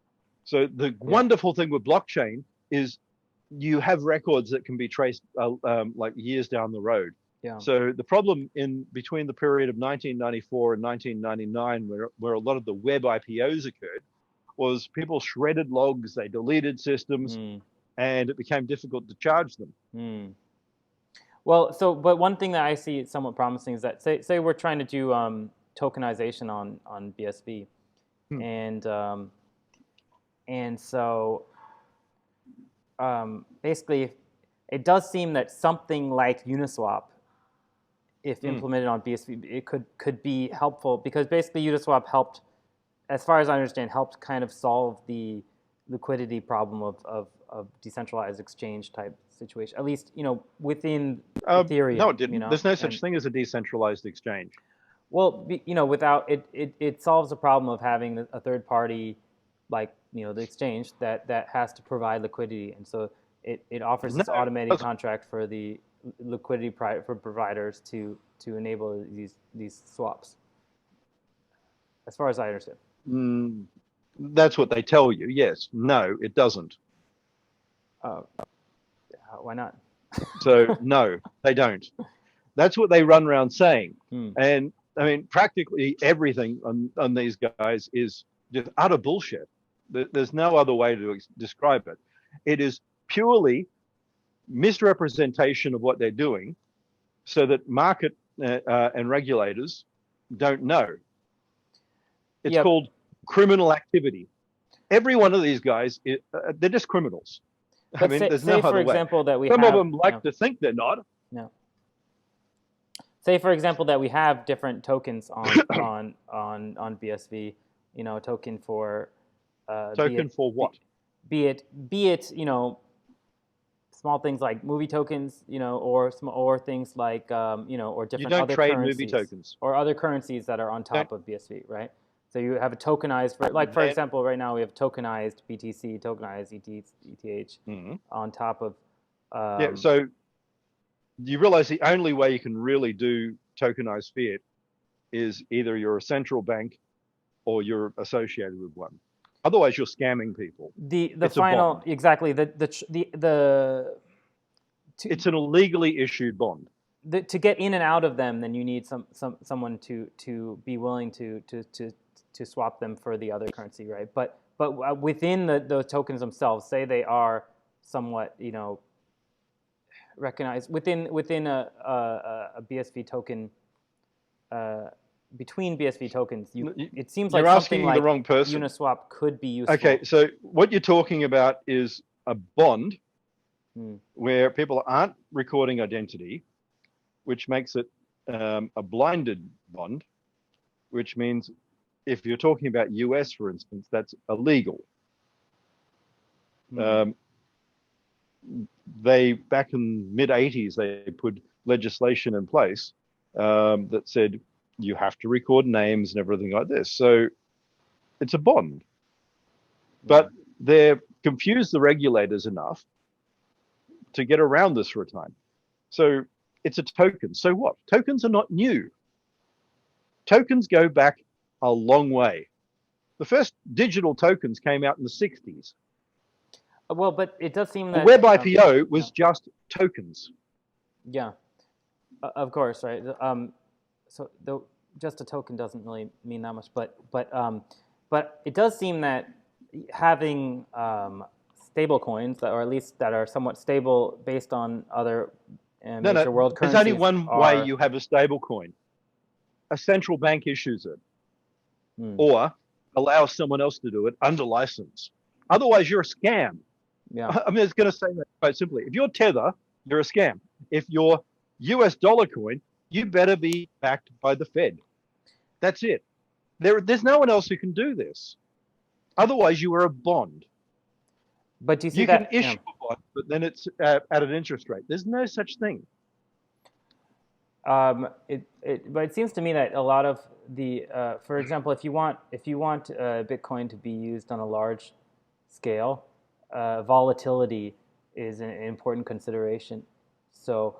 So the wonderful thing with blockchain is you have records that can be traced like years down the road. Yeah. So the problem in between the period of 1994 and 1999, where a lot of the web IPOs occurred, was people shredded logs, they deleted systems, and it became difficult to charge them. Well, but one thing that I see somewhat promising is that say we're trying to do tokenization on BSV, and so basically, it does seem that something like Uniswap, if implemented on BSV, it could be helpful because basically Uniswap helped, as far as I understand, helped kind of solve the liquidity problem of decentralized exchange type situation, at least within Ethereum. No, it didn't. There's no such thing as a decentralized exchange. Well, without it solves the problem of having a third party like the exchange that has to provide liquidity, and so it offers this automated contract for the liquidity for providers to enable these swaps, as far as I understand. That's what they tell you. Yes. No, it doesn't. Why not? So no, they don't. That's what they run around saying. And I mean, practically everything on these guys is just utter bullshit. There's no other way to describe it. It is purely misrepresentation of what they're doing so that market and regulators don't know. It's called criminal activity. Every one of these guys, they're just criminals. But I mean, there's no other way. Some of them like to think they're not. No. Say, for example, that we have different tokens on BSV. A token for for what? Be it small things like movie tokens, or things like or different other trade currencies, movie tokens, or other currencies that are on top of BSV, right? So you have a tokenized, like for example, right now we have tokenized BTC, tokenized ETH on top of. So you realize the only way you can really do tokenized fiat is either you're a central bank or you're associated with one. Otherwise, you're scamming people. It's an illegally issued bond. To get in and out of them, then you need someone to be willing to swap them for the other currency, right? But within the tokens themselves, say they are somewhat recognized within a BSV token. between BSV tokens, it seems like You're something asking like the wrong person. Uniswap could be useful. Okay, so what you're talking about is a bond where people aren't recording identity, which makes it a blinded bond, which means if you're talking about US, for instance, that's illegal. They, back in mid-80s, they put legislation in place that said you have to record names and everything like this. So it's a bond. But they've confused the regulators enough to get around this for a time. So it's a token. So what? Tokens are not new. Tokens go back a long way. The first digital tokens came out in the 60s. Well, but it does seem that a web IPO was just tokens. Yeah, of course, right? So just a token doesn't really mean that much, but it does seem that having stable coins, or at least that are somewhat stable based on other major world currencies. There's only one way you have a stable coin. A central bank issues it, or allows someone else to do it under license. Otherwise, you're a scam. Yeah. I mean, it's going to say that quite simply. If you're Tether, you're a scam. If you're US dollar coin, you better be backed by the Fed. That's it. There's no one else who can do this. Otherwise, you are a bond. But do you see you that? can issue a bond, but then it's at an interest rate. There's no such thing. But it seems to me that a lot of the, for example, if you want Bitcoin to be used on a large scale, volatility is an important consideration. So,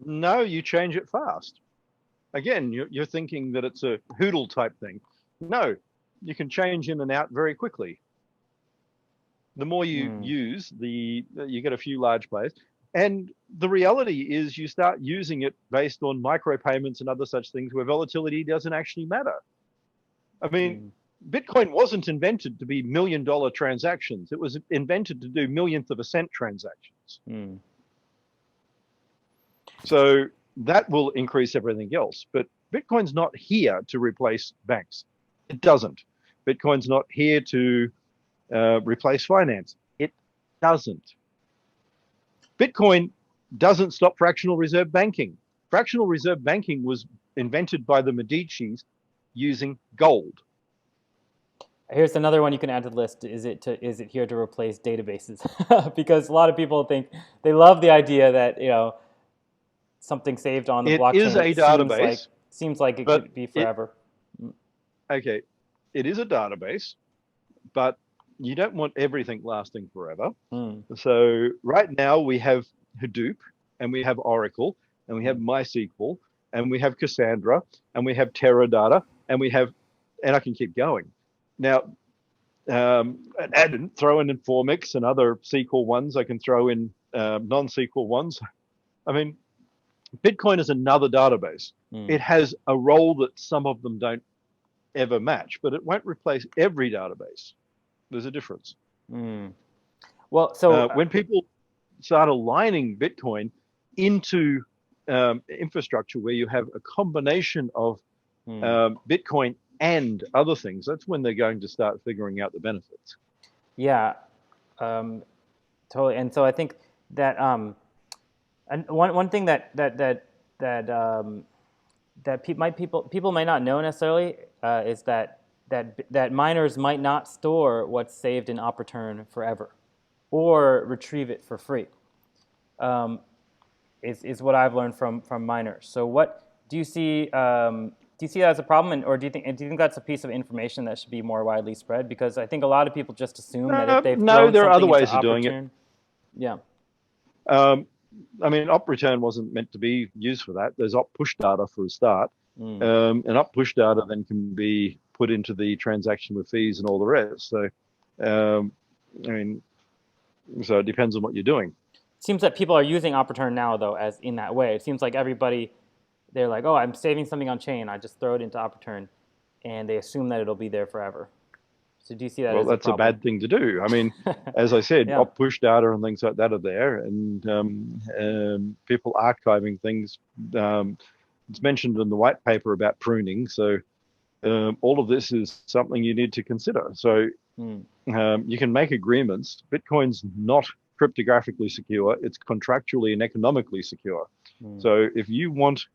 no, you change it fast. Again, you're thinking that it's a HODL type thing. No, you can change in and out very quickly. The more you use, you get a few large players. And the reality is you start using it based on micropayments and other such things where volatility doesn't actually matter. I mean, Bitcoin wasn't invented to be $1 million transactions. It was invented to do millionth of a cent transactions. So that will increase everything else. But Bitcoin's not here to replace banks. It doesn't. Bitcoin's not here to replace finance. It doesn't. Bitcoin doesn't stop fractional reserve banking. Fractional reserve banking was invented by the Medicis using gold. Here's another one you can add to the list. Is it here to replace databases? Because a lot of people think they love the idea that something saved on the blockchain. It is a database. Seems like it could be forever. Okay, it is a database, but you don't want everything lasting forever. So right now we have Hadoop, and we have Oracle, and we have MySQL, and we have Cassandra, and we have Teradata, and I can keep going. Now, throw in Informix and other SQL ones. I can throw in non-SQL ones. I mean, Bitcoin is another database. It has a role that some of them don't ever match, but it won't replace every database. There's a difference. Well, so when people start aligning Bitcoin into infrastructure where you have a combination of Bitcoin and other things, that's when they're going to start figuring out the benefits. Yeah, totally. And so I think that and one thing that people might not know necessarily is that miners might not store what's saved in op return forever, or retrieve it for free. Is what I've learned from miners. So what do you see? Do you see that as a problem, or do you think that's a piece of information that should be more widely spread? Because I think a lot of people just assume that if they've thrown there are other something ways into of doing op-return, it. Yeah. I mean, op return wasn't meant to be used for that. There's op push data for a start, and op push data then can be put into the transaction with fees and all the rest. So, I mean, so it depends on what you're doing. It seems that people are using op return now, though, as in that way. It seems like everybody, they're like, oh, I'm saving something on chain. I just throw it into op return, and they assume that it'll be there forever. So do you see that as a problem? Well, that's a bad thing to do. I mean, as I said, op push data and things like that are there, and people archiving things. It's mentioned in the white paper about pruning. So all of this is something you need to consider. So you can make agreements. Bitcoin's not cryptographically secure. It's contractually and economically secure. So if you want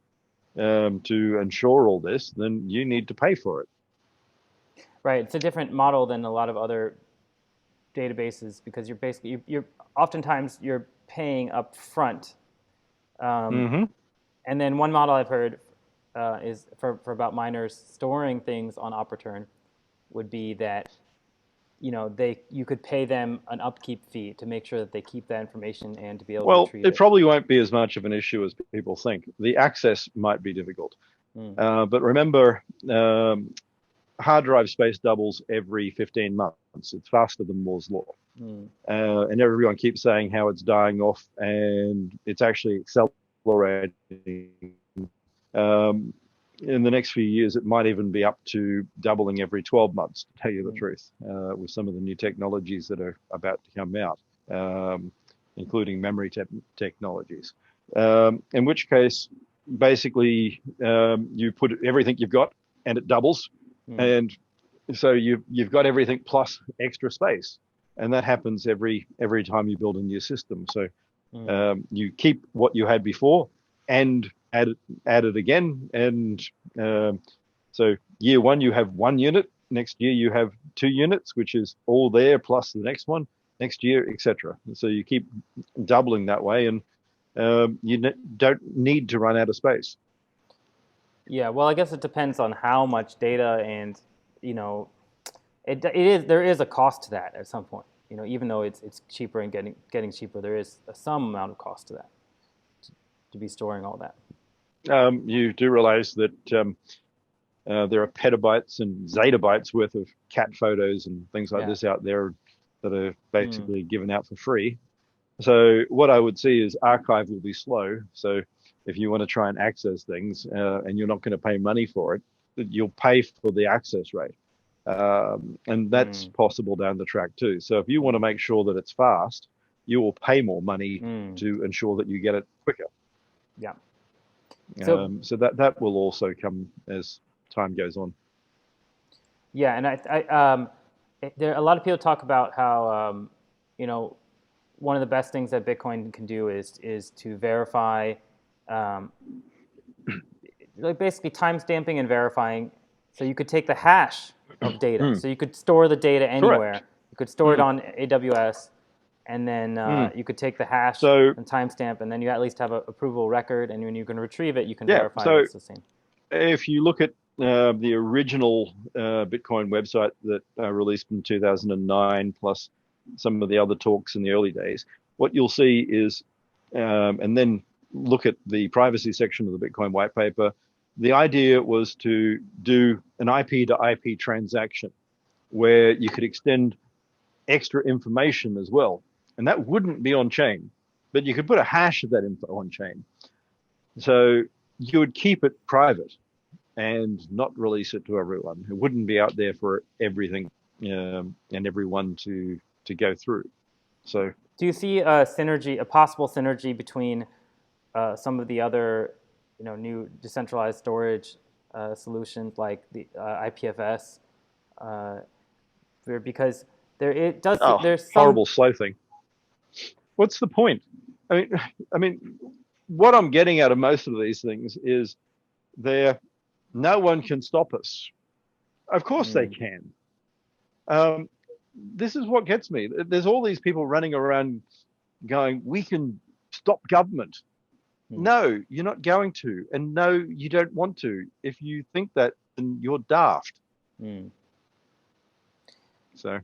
to ensure all this, then you need to pay for it. Right. It's a different model than a lot of other databases because you're basically you're oftentimes you're paying up front. And then one model I've heard is for about miners storing things on op return would be that you could pay them an upkeep fee to make sure that they keep that information and to be able to retrieve it. It probably won't be as much of an issue as people think. The access might be difficult. But remember, hard drive space doubles every 15 months. It's faster than Moore's law. And everyone keeps saying how it's dying off, and it's actually accelerating. In the next few years, it might even be up to doubling every 12 months, to tell you the truth, with some of the new technologies that are about to come out, including memory technologies. In which case, basically, you put everything you've got and it doubles. And so you've got everything plus extra space. And that happens every time you build a new system. So you keep what you had before and add it again. And so year one, you have 1 unit. Next year, you have 2 units, which is all there plus the next one. Next year, etc. So you keep doubling that way, and you don't need to run out of space. Yeah, well, I guess it depends on how much data, and there is a cost to that at some point. Even though it's cheaper and getting cheaper, there is some amount of cost to that to be storing all that. You do realize that there are petabytes and zettabytes worth of cat photos and things like this out there that are basically given out for free. So what I would see is archive will be slow. So if you want to try and access things and you're not going to pay money for it, you'll pay for the access rate. And that's possible down the track too. So if you want to make sure that it's fast, you will pay more money to ensure that you get it quicker. Yeah. So that will also come as time goes on. Yeah, and there a lot of people talk about how one of the best things that Bitcoin can do is to verify, like basically timestamping and verifying. So you could take the hash of data. So you could store the data anywhere. Correct. You could store it on AWS, and then you could take the hash and timestamp, and then you at least have an approval record. And when you can retrieve it, you can verify that it's the same. If you look at the original Bitcoin website that released in 2009, plus some of the other talks in the early days, what you'll see is, and then look at the privacy section of the Bitcoin white paper, the idea was to do an IP to IP transaction where you could extend extra information as well. And that wouldn't be on chain, but you could put a hash of that info on chain. So you would keep it private and not release it to everyone. It wouldn't be out there for everything and everyone to go through. So, do you see a possible synergy between some of the other, new decentralized storage solutions like the IPFS, because there's some horrible slow thing. What's the point? I mean, what I'm getting out of most of these things is no one can stop us. Of course they can. This is what gets me. There's all these people running around going, we can stop government. No, you're not going to. And no, you don't want to. If you think that, then you're daft. So.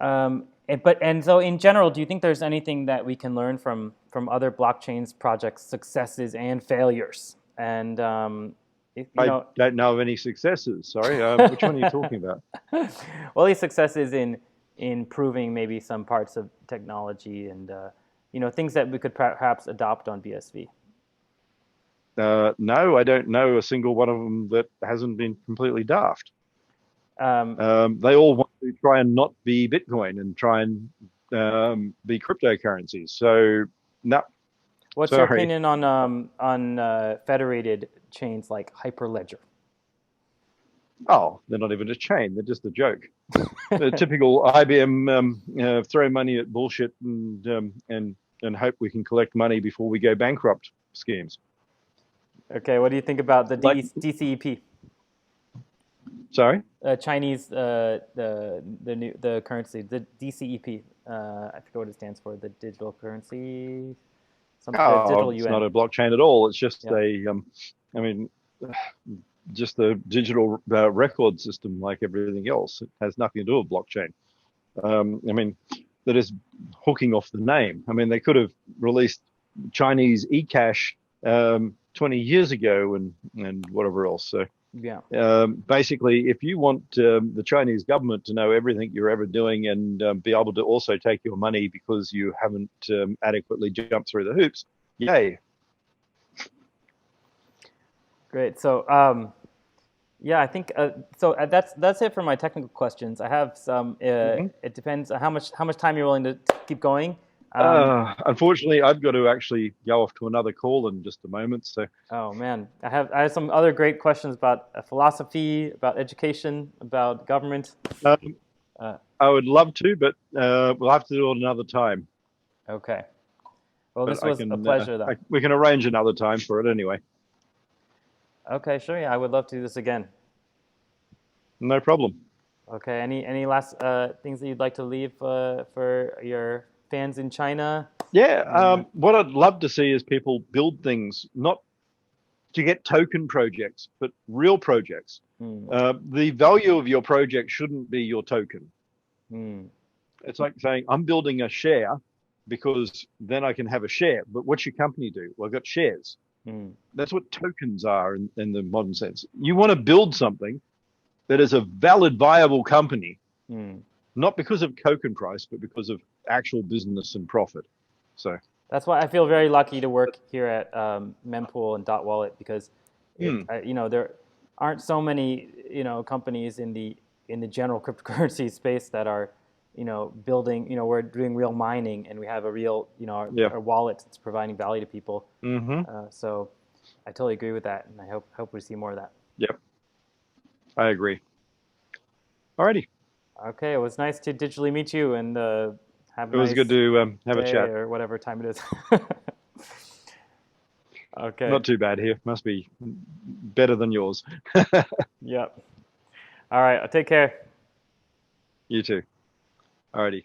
So in general, do you think there's anything that we can learn from other blockchains projects' successes and failures? And I don't know of any successes. Sorry, which one are you talking about? Well, these successes in proving maybe some parts of technology and things that we could perhaps adopt on BSV. No, I don't know a single one of them that hasn't been completely daft. They all want to try and not be Bitcoin and try and be cryptocurrencies. So no. What's your opinion on federated chains like Hyperledger? Oh, they're not even a chain. They're just a joke. The typical IBM throw money at bullshit and hope we can collect money before we go bankrupt schemes. Okay, what do you think about the Like, DCEP? sorry? Chinese the currency, the DCEP. I forget what it stands for. The digital currency, Oh, digital it's yuan. not a blockchain at all. It's just Yeah. I mean, just a digital record system like everything else. It has nothing to do with blockchain. I mean, that is hooking off the name. I mean, they could have released Chinese e-cash 20 years ago and whatever else. So Yeah. basically, if you want the Chinese government to know everything you're ever doing and be able to also take your money because you haven't adequately jumped through the hoops, yay. Great. So, yeah, I think that's it for my technical questions. I have some. Mhm. It depends how much time you're willing to keep going. Unfortunately, I've got to actually go off to another call in just a moment. So, Oh man, I have some other great questions about philosophy, about education, about government. um, Uh, I would love to, but we'll have to do it another time. okay. Well, But this was a pleasure, though. we can arrange another time for it anyway. Okay, sure. Yeah, I would love to do this again. No problem. Okay. Any last things that you'd like to leave for your fans in China? Yeah, And what I'd love to see is people build things, not to get token projects, but real projects. hmm, The value of your project shouldn't be your token. hmm, It's like saying, I'm building a share because then I can have a share. But what's your company do? Well, I've got shares. hmm, That's what tokens are in the modern sense. You want to build something that is a valid, viable company, hmm. not because of token price, but because of actual business and profit. So, That's why I feel very lucky to work here at Mempool and Dotwallet because hmm, there aren't so many companies in the general cryptocurrency space that are building we're doing real mining and we have a real yeah, our wallet that's providing value to people. mm-hmm, So I totally agree with that, and I hope we see more of that. yep, I agree. Alrighty, Okay, it was nice to digitally meet you and have a it was good nice to have a day chat. or whatever time it is. Okay. Not too bad here. Must be better than yours. Yep. All right. Take care. You too. Alrighty.